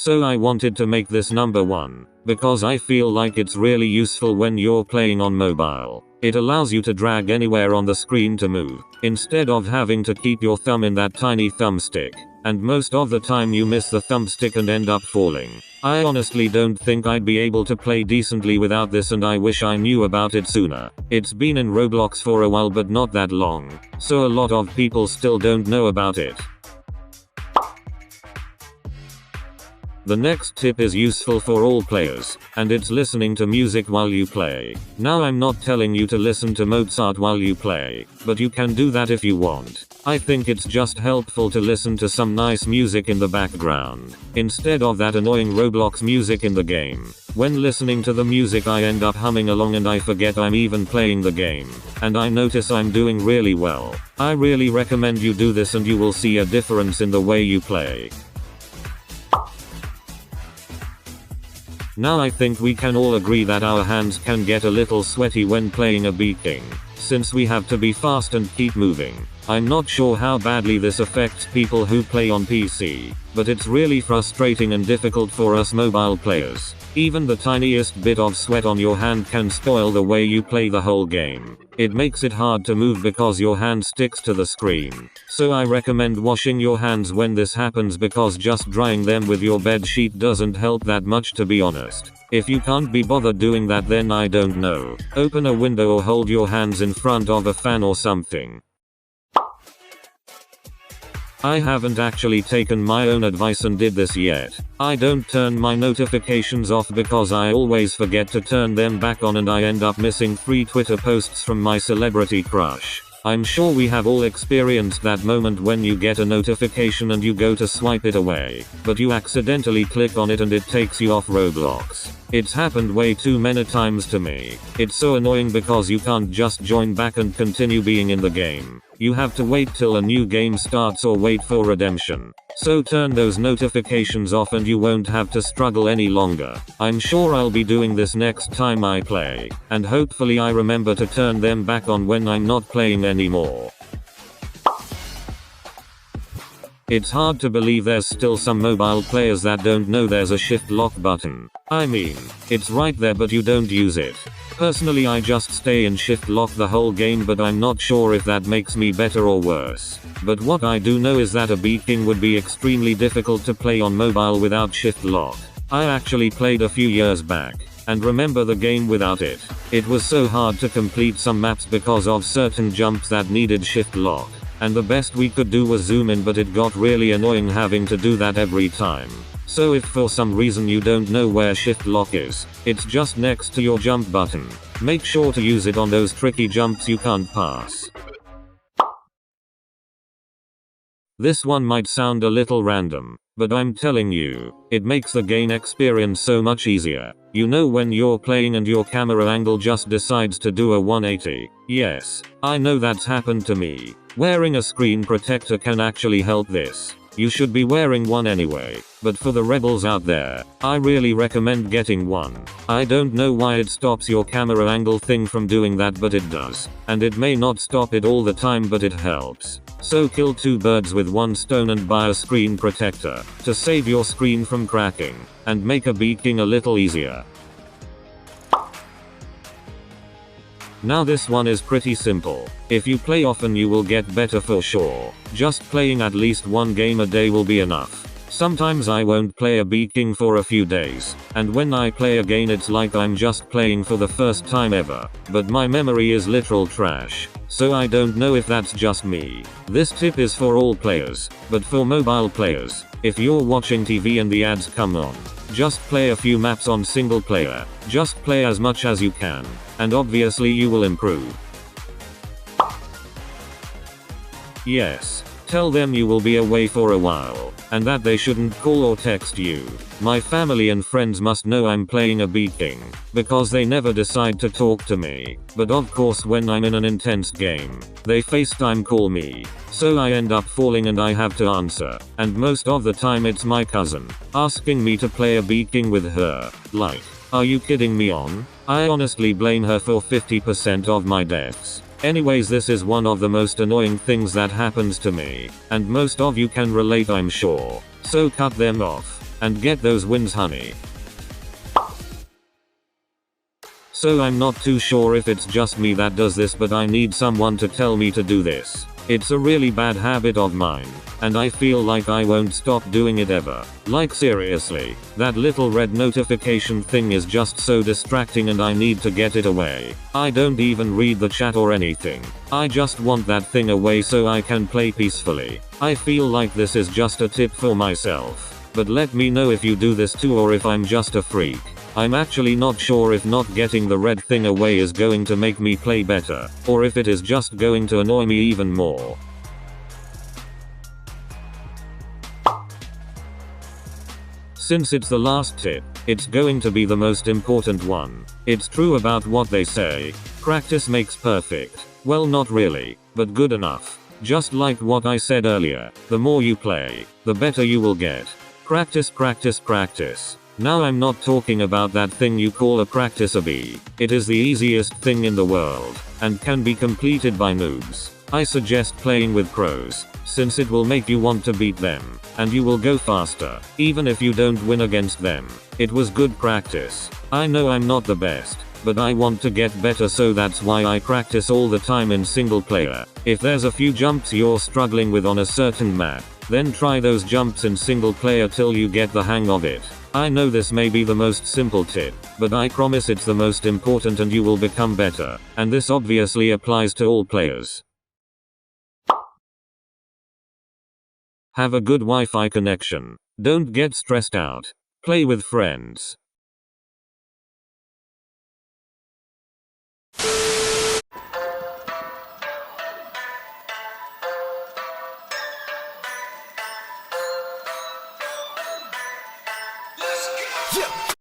So I wanted to make this number 1, because I feel like it's really useful when you're playing on mobile. It allows you to drag anywhere on the screen to move, instead of having to keep your thumb in that tiny thumbstick. And most of the time you miss the thumbstick and end up falling. I honestly don't think I'd be able to play decently without this, and I wish I knew about it sooner. It's been in Roblox for a while but not that long, so a lot of people still don't know about it. The next tip is useful for all players, and it's listening to music while you play. Now I'm not telling you to listen to Mozart while you play, but you can do that if you want. I think it's just helpful to listen to some nice music in the background, instead of that annoying Roblox music in the game. When listening to the music I end up humming along and I forget I'm even playing the game, and I notice I'm doing really well. I really recommend you do this and you will see a difference in the way you play. Now I think we can all agree that our hands can get a little sweaty when playing a beating, since we have to be fast and keep moving. I'm not sure how badly this affects people who play on PC, but it's really frustrating and difficult for us mobile players. Even the tiniest bit of sweat on your hand can spoil the way you play the whole game. It makes it hard to move because your hand sticks to the screen. So I recommend washing your hands when this happens, because just drying them with your bed sheet doesn't help that much, to be honest. If you can't be bothered doing that, then I don't know. Open a window or hold your hands in front of a fan or something. I haven't actually taken my own advice and did this yet. I don't turn my notifications off because I always forget to turn them back on and I end up missing free Twitter posts from my celebrity crush. I'm sure we have all experienced that moment when you get a notification and you go to swipe it away, but you accidentally click on it and it takes you off Roblox. It's happened way too many times to me. It's so annoying because you can't just join back and continue being in the game. You have to wait till a new game starts or wait for redemption. So turn those notifications off and you won't have to struggle any longer. I'm sure I'll be doing this next time I play, and hopefully I remember to turn them back on when I'm not playing anymore. It's hard to believe there's still some mobile players that don't know there's a shift lock button. I mean, it's right there but you don't use it. Personally I just stay in shift lock the whole game, but I'm not sure if that makes me better or worse. But what I do know is that a beating would be extremely difficult to play on mobile without shift lock. I actually played a few years back, and remember the game without it. It was so hard to complete some maps because of certain jumps that needed shift lock. And the best we could do was zoom in, but it got really annoying having to do that every time. So if for some reason you don't know where shift lock is, it's just next to your jump button. Make sure to use it on those tricky jumps you can't pass. This one might sound a little random, but I'm telling you, it makes the game experience so much easier. You know when you're playing and your camera angle just decides to do a 180. Yes, I know that's happened to me. Wearing a screen protector can actually help this. You should be wearing one anyway, but for the rebels out there, I really recommend getting one. I don't know why it stops your camera angle thing from doing that, but it does. And it may not stop it all the time, but it helps. So kill two birds with one stone and buy a screen protector, to save your screen from cracking, and make a beating a little easier. Now this one is pretty simple. If you play often you will get better for sure. Just playing at least one game a day will be enough. Sometimes I won't play a beating for a few days, and when I play again it's like I'm just playing for the first time ever. But my memory is literal trash, so I don't know if that's just me. This tip is for all players, but for mobile players, if you're watching TV and the ads come on, just play a few maps on single player. Just play as much as you can, and obviously you will improve. Yes, tell them you will be away for a while, and that they shouldn't call or text you. My family and friends must know I'm playing a beating, because they never decide to talk to me. But of course when I'm in an intense game, they FaceTime call me. So I end up falling and I have to answer. And most of the time it's my cousin, asking me to play a beating with her. Like, are you kidding me on? I honestly blame her for 50% of my deaths. Anyways, this is one of the most annoying things that happens to me, and most of you can relate I'm sure. So cut them off. and get those wins, honey. So I'm not too sure if it's just me that does this, but I need someone to tell me to do this. It's a really bad habit of mine, and I feel like I won't stop doing it ever. Like seriously, that little red notification thing is just so distracting and I need to get it away. I don't even read the chat or anything. I just want that thing away so I can play peacefully. I feel like this is just a tip for myself, but let me know if you do this too or if I'm just a freak. I'm actually not sure if not getting the red thing away is going to make me play better, or if it is just going to annoy me even more. Since it's the last tip, it's going to be the most important one. It's true about what they say, practice makes perfect. Well, not really, but good enough. Just like what I said earlier, the more you play, the better you will get. Practice, practice, practice. Now I'm not talking about that thing you call a practice obby. It is the easiest thing in the world, and can be completed by noobs. I suggest playing with pros, since it will make you want to beat them, and you will go faster, even if you don't win against them. It was good practice. I know I'm not the best, but I want to get better, so that's why I practice all the time in single player. If there's a few jumps you're struggling with on a certain map, then try those jumps in single player till you get the hang of it. I know this may be the most simple tip, but I promise it's the most important and you will become better, and this obviously applies to all players. Have a good Wi-Fi connection. Don't get stressed out. Play with friends. Yeah.